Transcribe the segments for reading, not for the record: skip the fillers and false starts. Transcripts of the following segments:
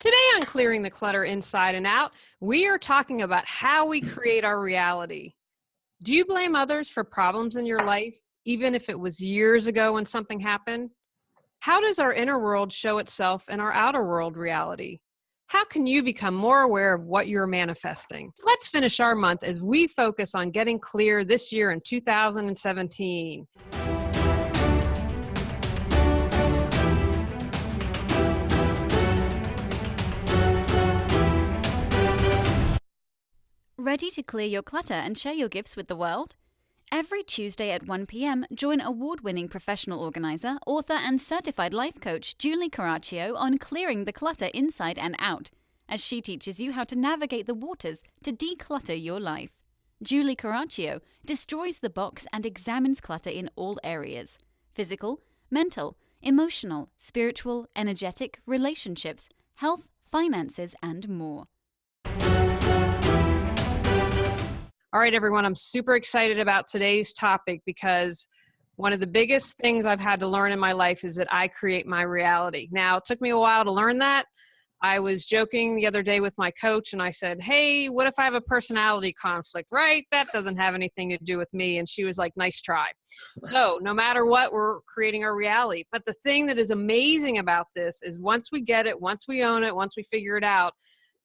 Today on Clearing the Clutter Inside and Out, we are talking about how we create our reality. Do you blame others for problems in your life, even if it was years ago when something happened? How does our inner world show itself in our outer world reality? How can you become more aware of what you're manifesting? Let's finish our month as we focus on getting clear this year in 2017. Ready to clear your clutter and share your gifts with the world? Every Tuesday at 1 p.m., join award-winning professional organizer, author, and certified life coach Julie Coraccio on clearing the clutter inside and out, as she teaches you how to navigate the waters to declutter your life. Julie Coraccio destroys the box and examines clutter in all areas: physical, mental, emotional, spiritual, energetic, relationships, health, finances, and more. All right, everyone, I'm super excited about today's topic because one of the biggest things I've had to learn in my life is that I create my reality. Now, it took me a while to learn that. I was joking the other day with my coach and I said, hey, what if I have a personality conflict, right? That doesn't have anything to do with me. And she was like, nice try. So no matter what, we're creating our reality. But the thing that is amazing about this is once we get it, once we own it, once we figure it out,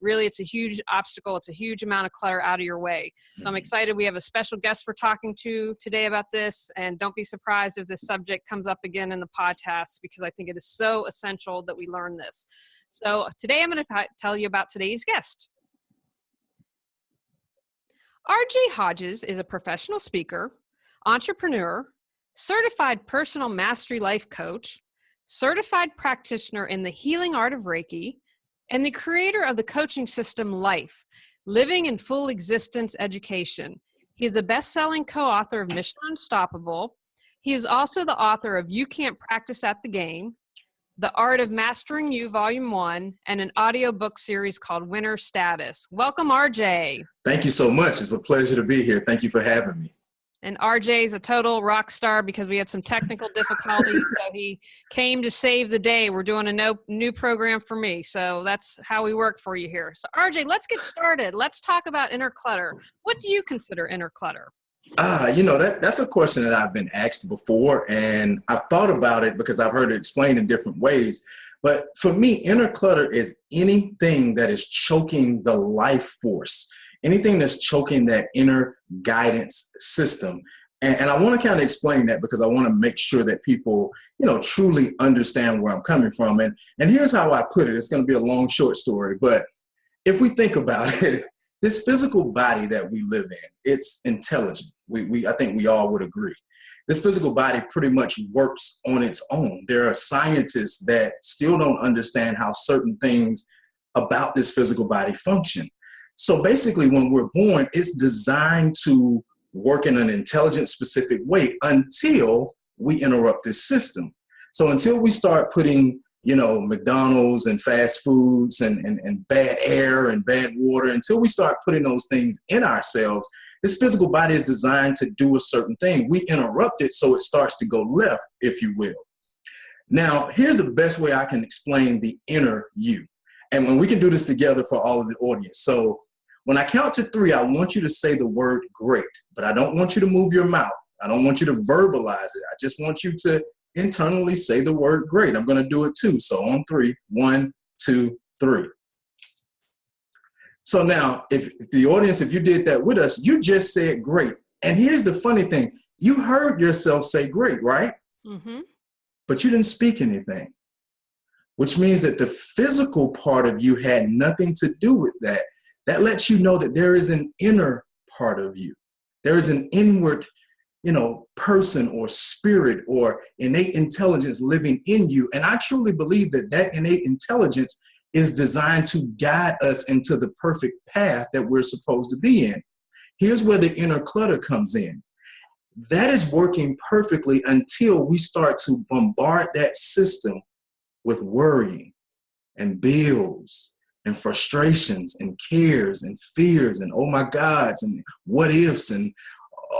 really, it's a huge obstacle. It's a huge amount of clutter out of your way. So I'm excited. We have a special guest we're talking to today about this. And don't be surprised if this subject comes up again in the podcast, because I think it is so essential that we learn this. So today I'm going to tell you about today's guest. RJ Hodges is a professional speaker, entrepreneur, certified personal mastery life coach, certified practitioner in the healing art of Reiki, and the creator of the coaching system Life, Living in Full Existence Education. He is a best-selling co-author of Mission Unstoppable. He is also the author of You Can't Practice at the Game, The Art of Mastering You, Volume 1, and an audiobook series called Winner Status. Welcome, RJ. Thank you so much. It's a pleasure to be here. Thank you for having me. And RJ is a total rock star because we had some technical difficulties, so he came to save the day. We're doing a new program for me, so that's how we work for you here. So RJ, let's get started. Let's talk about inner clutter. What do you consider inner clutter? That's a question that I've been asked before, and I've thought about it because I've heard it explained in different ways. But for me, inner clutter is anything that is choking the life force. Anything that's choking that inner guidance system. And I want to kind of explain that because I want to make sure that people, truly understand where I'm coming from. And here's how I put it. It's going to be a long, short story. But if we think about it, this physical body that we live in, it's intelligent. I think we all would agree. This physical body pretty much works on its own. There are scientists that still don't understand how certain things about this physical body function. So basically, when we're born, it's designed to work in an intelligent, specific way until we interrupt this system. So until we start putting, McDonald's and fast foods and bad air and bad water, until we start putting those things in ourselves, this physical body is designed to do a certain thing. We interrupt it so it starts to go left, if you will. Now, here's the best way I can explain the inner you. And when we can do this together for all of the audience. So when I count to 3, I want you to say the word great, but I don't want you to move your mouth. I don't want you to verbalize it. I just want you to internally say the word great. I'm going to do it too. So on 3, 1, 2, 3. So now, if the audience, if you did that with us, you just said great. And here's the funny thing. You heard yourself say great, right? Mm-hmm. But you didn't speak anything, which means that the physical part of you had nothing to do with that. That lets you know that there is an inner part of you. There is an inward, person or spirit or innate intelligence living in you. And I truly believe that that innate intelligence is designed to guide us into the perfect path that we're supposed to be in. Here's where the inner clutter comes in. That is working perfectly until we start to bombard that system with worrying and bills and frustrations and cares and fears and oh my gods and what ifs and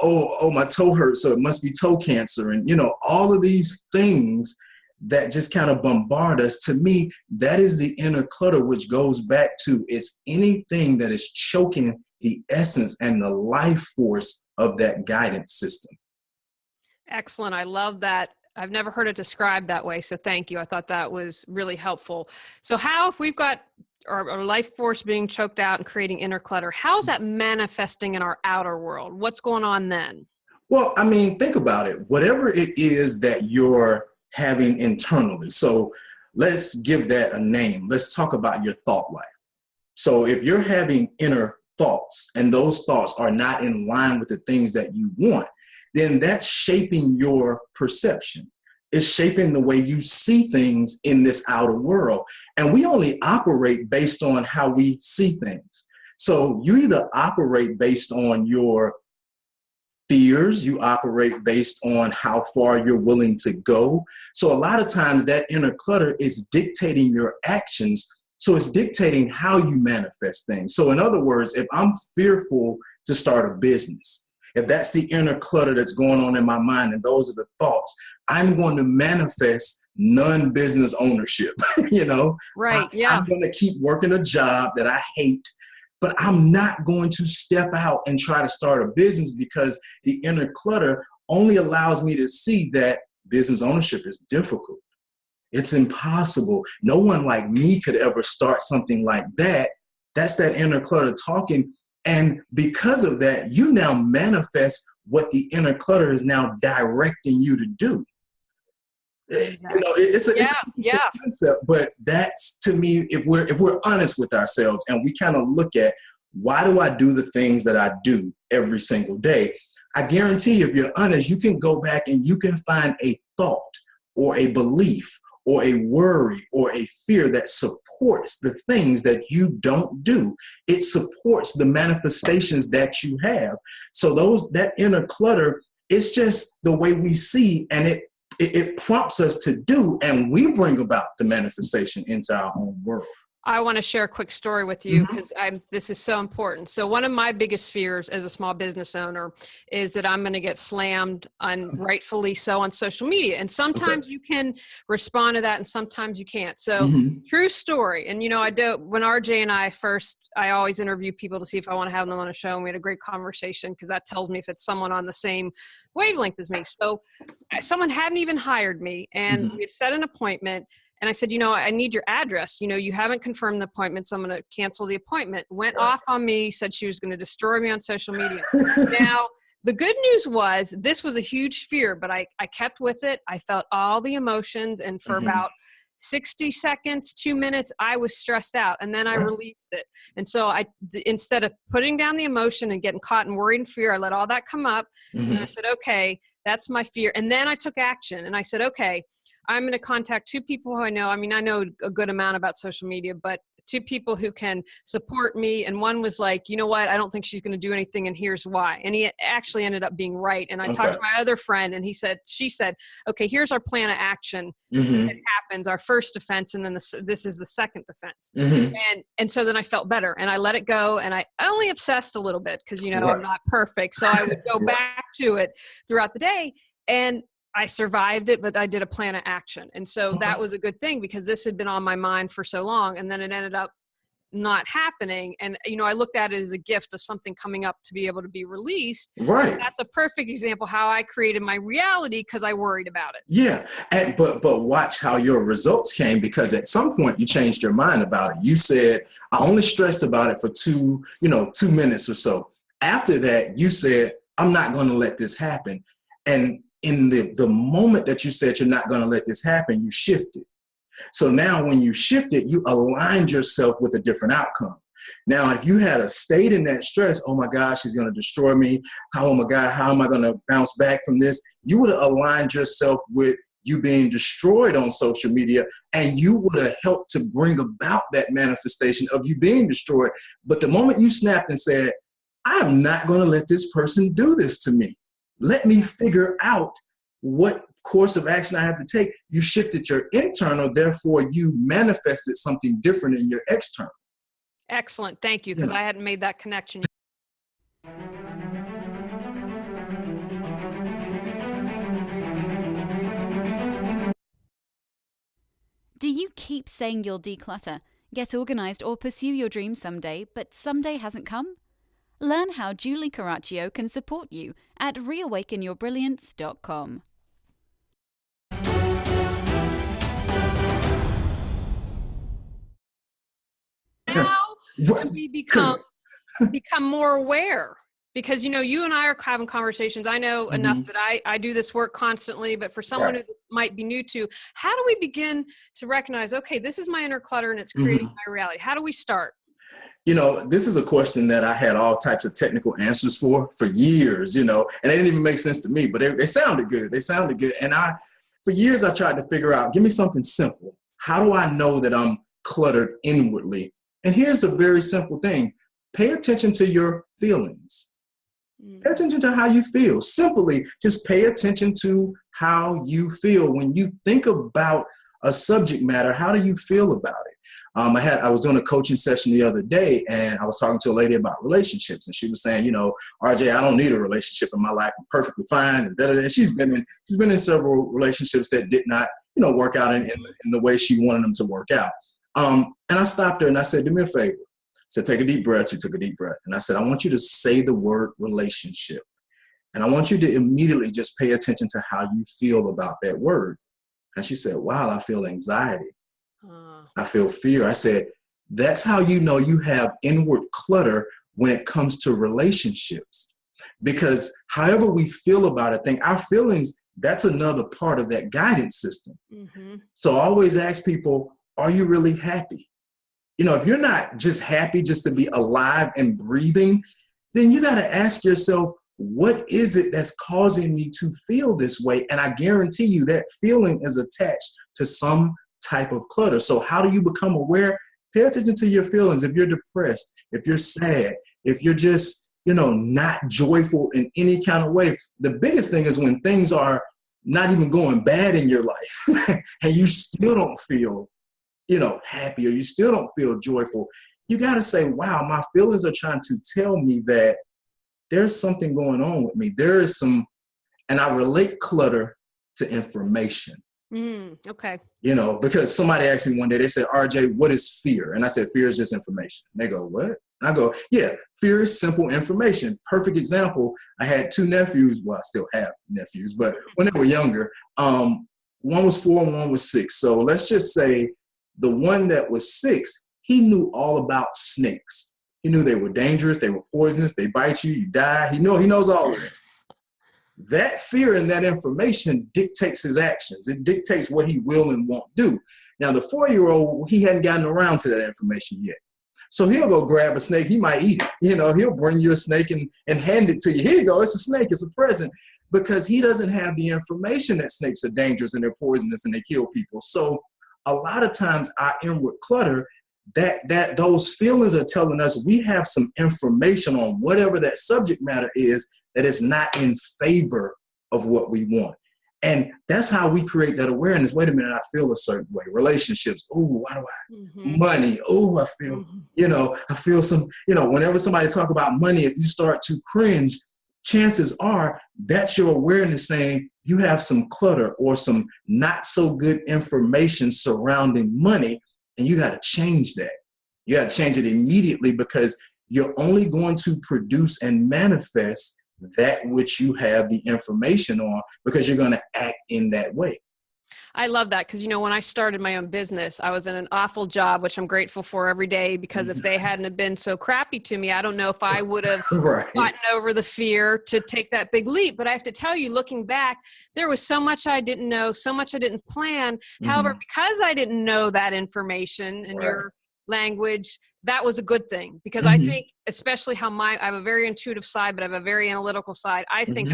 oh my toe hurts so it must be toe cancer and all of these things that just kind of bombard us, to me, that is the inner clutter, which goes back to it's anything that is choking the essence and the life force of that guidance system. Excellent. I love that. I've never heard it described that way. So thank you. I thought that was really helpful. So how, if we've got our life force being choked out and creating inner clutter, how's that manifesting in our outer world? What's going on then? Well, I mean, think about it. Whatever it is that you're having internally. So let's give that a name. Let's talk about your thought life. So if you're having inner thoughts and those thoughts are not in line with the things that you want, then that's shaping your perception. It's shaping the way you see things in this outer world. And we only operate based on how we see things. So you either operate based on your fears, you operate based on how far you're willing to go. So a lot of times that inner clutter is dictating your actions. So it's dictating how you manifest things. So in other words, if I'm fearful to start a business, if that's the inner clutter that's going on in my mind and those are the thoughts, I'm going to manifest non-business ownership, Right. Yeah. I'm going to keep working a job that I hate, but I'm not going to step out and try to start a business because the inner clutter only allows me to see that business ownership is difficult. It's impossible. No one like me could ever start something like that. That's that inner clutter talking. And because of that, you now manifest what the inner clutter is now directing you to do. Exactly. It's a concept, but that's, to me, if we're honest with ourselves and we kind of look at, why do I do the things that I do every single day? I guarantee you, if you're honest, you can go back and you can find a thought or a belief or a worry or a fear that supports the things that you don't do. It supports the manifestations that you have. So that inner clutter, it's just the way we see, and it prompts us to do, and we bring about the manifestation into our own world. I want to share a quick story with you because this is so important. So one of my biggest fears as a small business owner is that I'm going to get slammed, and rightfully so, on social media. And sometimes you can respond to that and sometimes you can't. So true story. And, I do, when RJ and I always interview people to see if I want to have them on a show. And we had a great conversation because that tells me if it's someone on the same wavelength as me. So someone hadn't even hired me, and we had set an appointment. And I said, I need your address. You haven't confirmed the appointment, so I'm going to cancel the appointment. Went off on me, said she was going to destroy me on social media. Now, the good news was this was a huge fear, but I kept with it. I felt all the emotions, and for about 60 seconds, 2 minutes, I was stressed out, and then I released it. And so instead of putting down the emotion and getting caught in worry and fear, I let all that come up. And I said, okay, that's my fear. And then I took action, and I said, okay, I'm going to contact 2 people who I know. I mean, I know a good amount about social media, but 2 people who can support me. And one was like, you know what? I don't think she's going to do anything, and here's why. And he actually ended up being right. And I talked to my other friend, and she said, okay, here's our plan of action. It happens, our first defense, and then this is the second defense. And so then I felt better, and I let it go. And I only obsessed a little bit because, I'm not perfect. So I would go back to it throughout the day. And I survived it, but I did a plan of action. And so that was a good thing because this had been on my mind for so long, and then it ended up not happening. And, I looked at it as a gift of something coming up to be able to be released. Right. And that's a perfect example how I created my reality because I worried about it. Yeah. But watch how your results came, because at some point you changed your mind about it. You said, I only stressed about it for 2 minutes or so. After that, you said, I'm not going to let this happen. And in the moment that you said you're not going to let this happen, you shifted. So now when you shifted, you aligned yourself with a different outcome. Now, if you had stayed in that stress, oh my gosh, she's going to destroy me. Oh my God, how am I going to bounce back from this? You would have aligned yourself with you being destroyed on social media, and you would have helped to bring about that manifestation of you being destroyed. But the moment you snapped and said, I'm not going to let this person do this to me. Let me figure out what course of action I have to take. You shifted your internal, therefore you manifested something different in your external. Excellent. Thank you, because I hadn't made that connection. Do you keep saying you'll declutter, get organized, or pursue your dreams someday, but someday hasn't come? Learn how Julie Coraccio can support you at reawakenyourbrilliance.com. How do we become more aware? Because, you and I are having conversations. I know enough that I do this work constantly, but for someone who might be new to, how do we begin to recognize, okay, this is my inner clutter and it's creating my reality? How do we start? This is a question that I had all types of technical answers for years, and they didn't even make sense to me, but they sounded good. They sounded good. And for years, I tried to figure out, give me something simple. How do I know that I'm cluttered inwardly? And here's a very simple thing. Pay attention to your feelings. Pay attention to how you feel. Simply, just pay attention to how you feel. When you think about a subject matter, how do you feel about it? I was doing a coaching session the other day, and I was talking to a lady about relationships, and she was saying, RJ, I don't need a relationship in my life. I'm perfectly fine. And she's been in several relationships that did not, work out in the way she wanted them to work out. And I stopped her and I said, do me a favor. I said, take a deep breath. She took a deep breath. And I said, I want you to say the word relationship. And I want you to immediately just pay attention to how you feel about that word. And she said, wow, I feel anxiety. I feel fear. I said, that's how you know you have inward clutter when it comes to relationships. Because however we feel about a thing, our feelings, that's another part of that guidance system. So I always ask people, are you really happy? If you're not just happy just to be alive and breathing, then you got to ask yourself, what is it that's causing me to feel this way? And I guarantee you that feeling is attached to some type of clutter. So how do you become aware? Pay attention to your feelings. If you're depressed, if you're sad, if you're just, not joyful in any kind of way. The biggest thing is when things are not even going bad in your life and you still don't feel happy, or you still don't feel joyful. You got to say, wow, my feelings are trying to tell me that there's something going on with me. There is and I relate clutter to information. Okay. Because somebody asked me one day, they said, RJ, what is fear? And I said, fear is just information. And they go, what? And I go, yeah, fear is simple information. Perfect example. I had two nephews. Well, I still have nephews, but when they were younger, one was 4 and one was 6. So let's just say the one that was 6, he knew all about snakes. He knew they were dangerous. They were poisonous. They bite you, you die. He knows all of it. That fear and that information dictates his actions. It dictates what he will and won't do. Now, the 4-year-old, he hadn't gotten around to that information yet. So he'll go grab a snake. He might eat it. He'll bring you a snake and hand it to you. Here you go. It's a snake. It's a present. Because he doesn't have the information that snakes are dangerous and they're poisonous and they kill people. So a lot of times our inward clutter, that those feelings are telling us we have some information on whatever that subject matter is that is not in favor of what we want. And that's how we create that awareness. Wait a minute, I feel a certain way. Relationships. Oh, why do I? Money. Oh, I feel, I feel some, whenever somebody talk about money, if you start to cringe, chances are that's your awareness saying you have some clutter or some not so good information surrounding money. And you got to change that. You got to change it immediately, because you're only going to produce and manifest that which you have the information on, because you're going to act in that way. I love that, because, when I started my own business, I was in an awful job, which I'm grateful for every day, because if they hadn't have been so crappy to me, I don't know if I would have gotten over the fear to take that big leap. But I have to tell you, looking back, there was so much I didn't know, so much I didn't plan. However, because I didn't know that information in your language, that was a good thing, because I think, especially how I have a very intuitive side, but I have a very analytical side. I think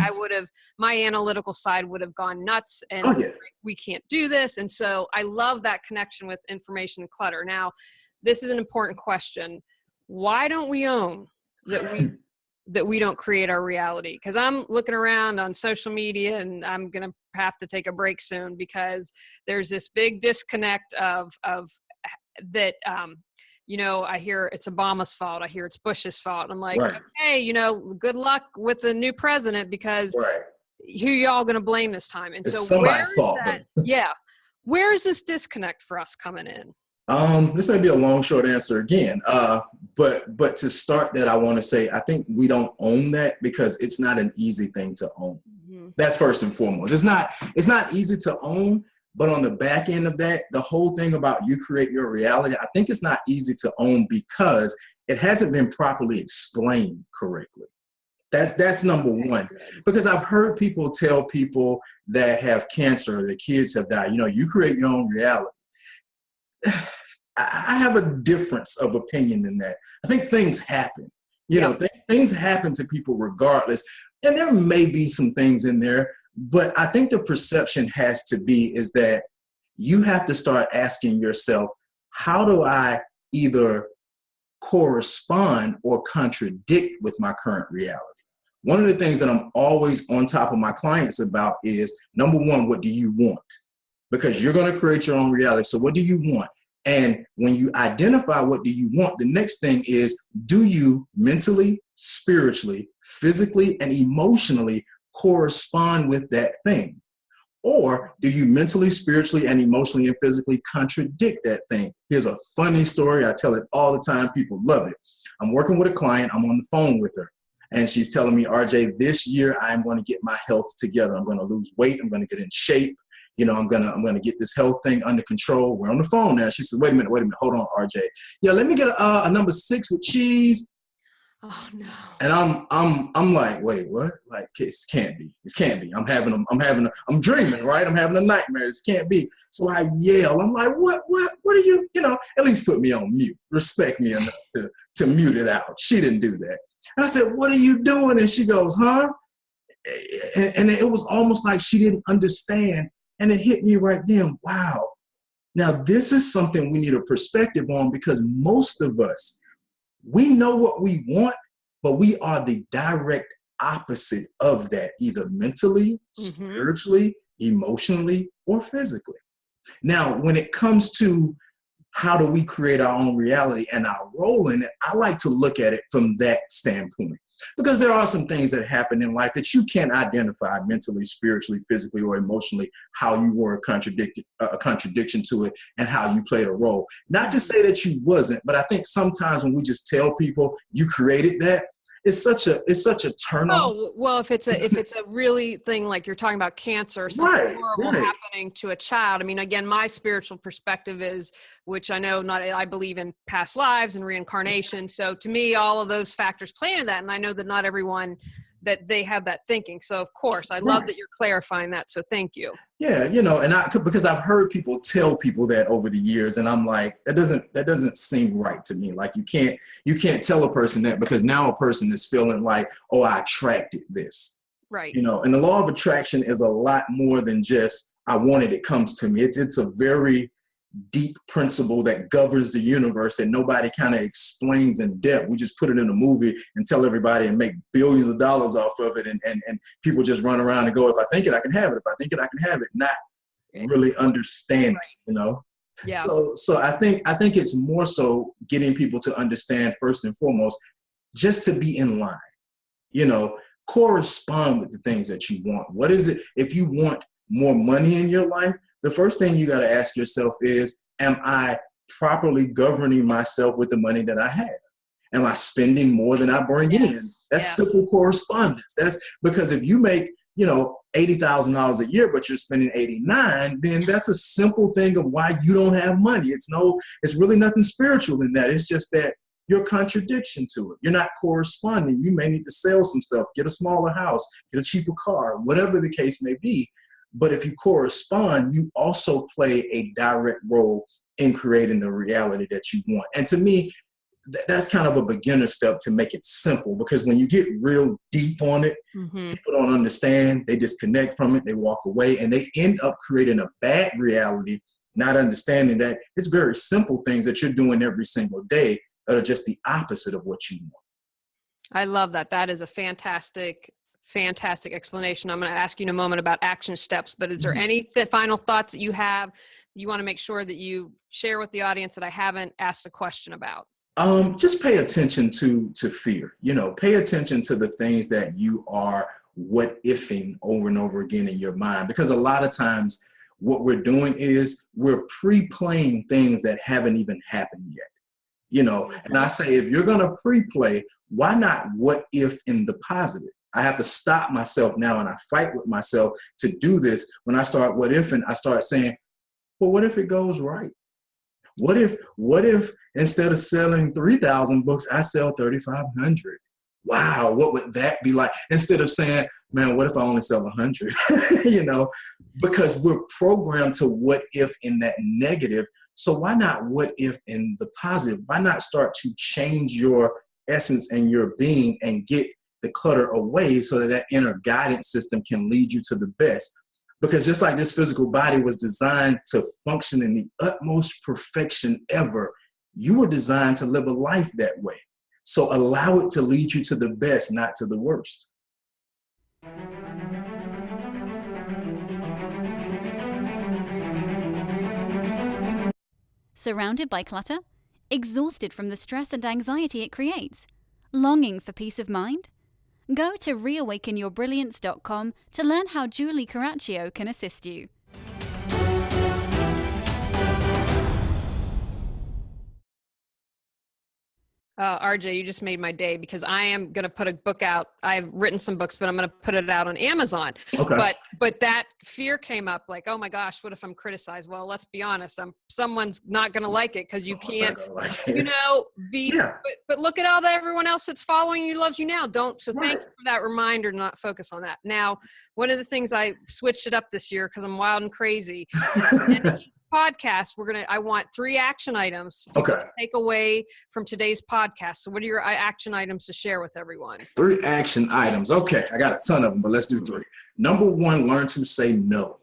my analytical side would have gone nuts and like, we can't do this. And so I love that connection with information and clutter. Now, this is an important question. Why don't we own that we don't create our reality? Because I'm looking around on social media, and I'm going to have to take a break soon, because there's this big disconnect of that, I hear it's Obama's fault. I hear it's Bush's fault. I'm like, okay, good luck with the new president, because who y'all going to blame this time? And it's so where is fault. that? Yeah. Where is this disconnect for us coming in? This may be a long, short answer again. But to start that, I want to say, I think we don't own that because it's not an easy thing to own. Mm-hmm. That's first and foremost. It's not easy to own, but on the back end of that, the whole thing about you create your reality, I think it's not easy to own because it hasn't been properly explained correctly. That's number one. Because I've heard people tell people that have cancer or their kids have died, you create your own reality. I have a difference of opinion than that. I think things happen. Things happen to people regardless. And there may be some things in there, but I think the perception has to be is that you have to start asking yourself, how do I either correspond or contradict with my current reality? One of the things that I'm always on top of my clients about is, number one, what do you want? Because you're going to create your own reality. So what do you want? And when you identify what do you want, the next thing is, do you mentally, spiritually, physically, and emotionally correspond with that thing? Or do you mentally, spiritually, and emotionally and physically contradict that thing? Here's a funny story. I tell it all the time. People love it. I'm working with a client. I'm on the phone with her. And she's telling me, RJ, this year I'm going to get my health together. I'm going to lose weight. I'm going to get in shape. I'm gonna get this health thing under control. We're on the phone now. She says, wait a minute, hold on, RJ. Yeah, let me get a number 6 with cheese. Oh no. And I'm like, wait, what? Like, it can't be. It can't be. I'm dreaming, right? I'm having a nightmare. It can't be. So I yell. I'm like, what are you, at least put me on mute. Respect me enough to mute it out. She didn't do that. And I said, what are you doing? And she goes, huh? And it was almost like she didn't understand. And it hit me right then. Wow. Now, this is something we need a perspective on because most of us, we know what we want, but we are the direct opposite of that, either mentally, spiritually, emotionally, or physically. Now, when it comes to how do we create our own reality and our role in it, I like to look at it from that standpoint. Because there are some things that happen in life that you can't identify mentally, spiritually, physically, or emotionally, how you were a contradiction to it and how you played a role. Not to say that you wasn't, but I think sometimes when we just tell people you created that, it's such a turn on. Oh, well, if it's a really thing like you're talking about cancer or something horrible happening to a child. I mean, again, my spiritual perspective is, which I know I believe in past lives and reincarnation. So to me, all of those factors play into that. And I know that not everyone that they have that thinking. So of course, I love that you're clarifying that. So thank you. Yeah, because I've heard people tell people that over the years, and I'm like, that doesn't seem right to me. Like you can't tell a person that because now a person is feeling like, oh, I attracted this. Right. And the law of attraction is a lot more than just I wanted it comes to me. It's a very deep principle that governs the universe that nobody kind of explains in depth. We just put it in a movie and tell everybody and make billions of dollars off of it. And people just run around and go, if I think it, I can have it. If I think it, I can have it. Not really understand, Yeah. So I think it's more so getting people to understand first and foremost, just to be in line, correspond with the things that you want. What is it? If you want more money in your life, the first thing you got to ask yourself is, am I properly governing myself with the money that I have? Am I spending more than I bring in? That's simple correspondence. That's because if you make, $80,000 a year, but you're spending 89, then that's a simple thing of why you don't have money. It's really nothing spiritual in that. It's just that your contradiction to it. You're not corresponding. You may need to sell some stuff, get a smaller house, get a cheaper car, whatever the case may be. But if you correspond, you also play a direct role in creating the reality that you want. And to me, that's kind of a beginner step to make it simple, because when you get real deep on it, people don't understand, they disconnect from it, they walk away, and they end up creating a bad reality, not understanding that it's very simple things that you're doing every single day that are just the opposite of what you want. I love that. That is a fantastic explanation. I'm going to ask you in a moment about action steps, but is there any final thoughts that you have you want to make sure that you share with the audience that I haven't asked a question about? Just pay attention to fear. Pay attention to the things that you are what-ifing over and over again in your mind, because a lot of times what we're doing is we're pre-playing things that haven't even happened yet. You know, and I say, if you're going to pre-play, why not what if in the positive? I have to stop myself now, and I fight with myself to do this. When I start what if, and I start saying, well, what if it goes right? What if instead of selling 3,000 books, I sell 3,500? Wow, what would that be like? Instead of saying, man, what if I only sell 100? You know, because we're programmed to what if in that negative. So why not what if in the positive? Why not start to change your essence and your being and get the clutter away so that that inner guidance system can lead you to the best? Because just like this physical body was designed to function in the utmost perfection ever, you were designed to live a life that way. So allow it to lead you to the best, not to the worst. Surrounded by clutter? Exhausted from the stress and anxiety it creates? Longing for peace of mind? Go to reawakenyourbrilliance.com to learn how Julie Coraccio can assist you. RJ, you just made my day, because I am going to put a book out. I've written some books, but I'm going to put it out on Amazon. Okay. But that fear came up, like, oh my gosh, what if I'm criticized? Well, let's be honest. Someone's not going to like it, because you can't, you know, be, Yeah. but look at all everyone else that's following you, loves you now. So thank you for that reminder to not focus on that. Now, one of the things I switched it up this year, because I'm wild and crazy. Podcast, I want 3 action items to take away from today's podcast. So what are your action items to share with everyone? 3 action items. Okay, I got a ton of them, but let's do 3. Number 1, learn to say no.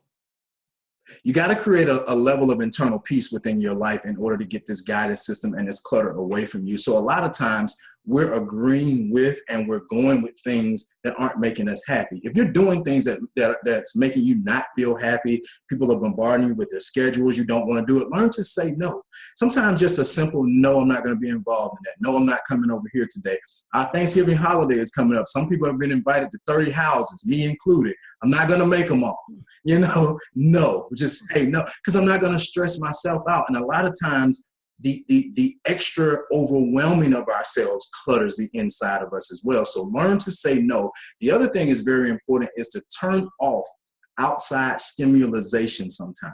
You got to create a level of internal peace within your life in order to get this guidance system and this clutter away from you. So a lot of times we're agreeing with and we're going with things that aren't making us happy. If you're doing things that's making you not feel happy, people are bombarding you with their schedules, you don't want to do it, learn to say no. Sometimes just a simple no, I'm not going to be involved in that. No, I'm not coming over here today. Our Thanksgiving holiday is coming up. Some people have been invited to 30 houses, me included. I'm not going to make them all. You know, no, just say no, because I'm not going to stress myself out. And a lot of times, the extra overwhelming of ourselves clutters the inside of us as well. So learn to say no. The other thing is very important is to turn off outside stimulation sometimes.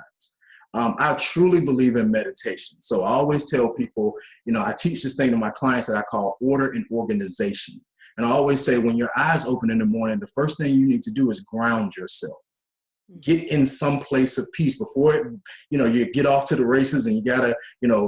I truly believe in meditation. So I always tell people, you know, I teach this thing to my clients that I call order and organization. And I always say, when your eyes open in the morning, the first thing you need to do is ground yourself. Get in some place of peace before you get off to the races and you gotta,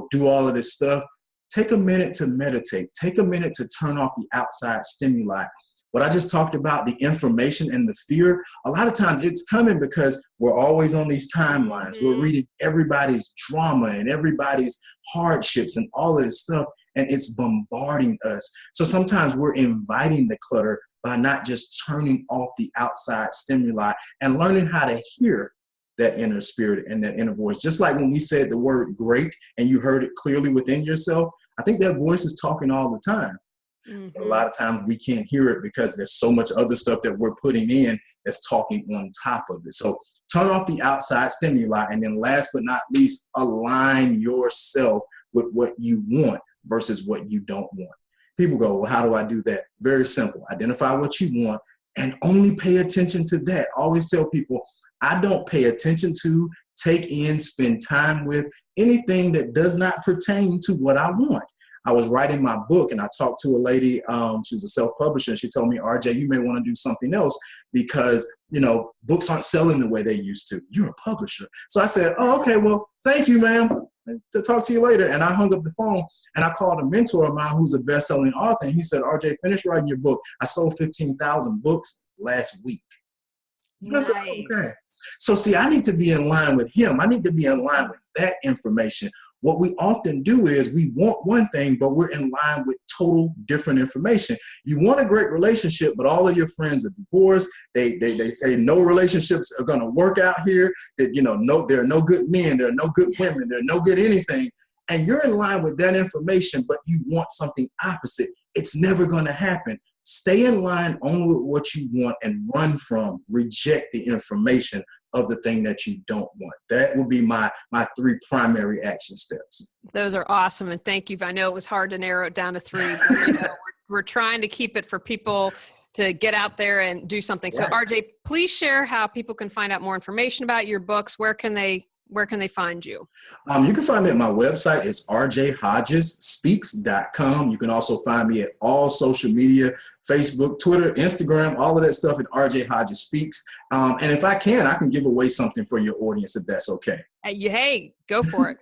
do all of this stuff. Take a minute to meditate. Take a minute to turn off the outside stimuli. What I just talked about, the information and the fear, a lot of times it's coming because we're always on these timelines. We're reading everybody's drama and everybody's hardships and all of this stuff, and it's bombarding us. So sometimes we're inviting the clutter by not just turning off the outside stimuli and learning how to hear that inner spirit and that inner voice. Just like when we said the word great and you heard it clearly within yourself, I think that voice is talking all the time. Mm-hmm. A lot of times we can't hear it because there's so much other stuff that we're putting in that's talking on top of it. So turn off the outside stimuli, and then last but not least, align yourself with what you want versus what you don't want. People go, well, how do I do that? Very simple. Identify what you want and only pay attention to that. I always tell people, I don't pay attention to, take in, spend time with anything that does not pertain to what I want. I was writing my book and I talked to a lady, she was a self-publisher, and she told me, RJ, you may want to do something else because, books aren't selling the way they used to. You're a publisher. So I said, oh, okay, well, thank you, ma'am. To talk to you later. And I hung up the phone and I called a mentor of mine who's a best-selling author. And he said, RJ, finish writing your book. I sold 15,000 books last week. Nice. I said, okay. So see, I need to be in line with him. I need to be in line with that information. What we often do is we want one thing, but we're in line with total different information. You want a great relationship, but all of your friends are divorced. They say no relationships are going to work out here. That, there are no good men. There are no good women. There are no good anything. And you're in line with that information, but you want something opposite. It's never going to happen. stay in line only with what you want and run from, reject the information of the thing that you don't want. That would be my 3 primary action steps. Those are awesome. And thank you. I know it was hard to narrow it down to 3, but we're trying to keep it for people to get out there and do something. So RJ, please share how people can find out more information about your books. Where can they find you? You can find me at my website. It's RJHodgesSpeaks.com. You can also find me at all social media, Facebook, Twitter, Instagram, all of that stuff at RJ Hodges Speaks. And if I can give away something for your audience, if that's okay. Hey, go for it.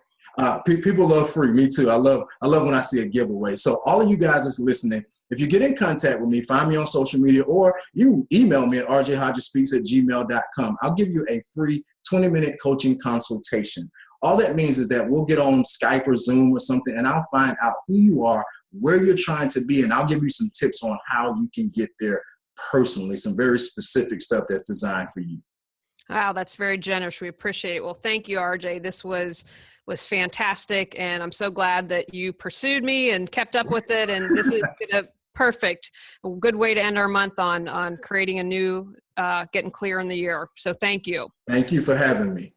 People love free. Me too. I love when I see a giveaway. So all of you guys that's listening, if you get in contact with me, find me on social media, or you email me at rjhodgesspeaks@gmail.com. I'll give you a free 20-minute coaching consultation. All that means is that we'll get on Skype or Zoom or something, and I'll find out who you are, where you're trying to be, and I'll give you some tips on how you can get there personally, some very specific stuff that's designed for you. Wow, that's very generous. We appreciate it. Well, thank you, RJ. This was fantastic, and I'm so glad that you pursued me and kept up with it. And this is a good way to end our month on creating a new, getting clear in the year. So thank you. Thank you for having me.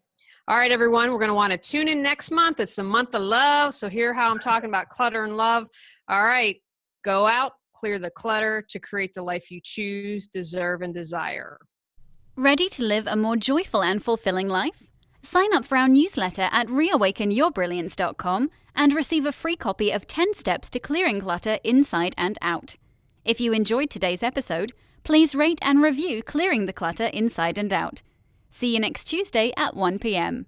All right, everyone, we're going to want to tune in next month. It's the month of love. So hear how I'm talking about clutter and love. All right, go out, clear the clutter to create the life you choose, deserve, and desire. Ready to live a more joyful and fulfilling life? Sign up for our newsletter at reawakenyourbrilliance.com and receive a free copy of 10 Steps to Clearing Clutter Inside and Out. If you enjoyed today's episode, please rate and review Clearing the Clutter Inside and Out. See you next Tuesday at 1 p.m.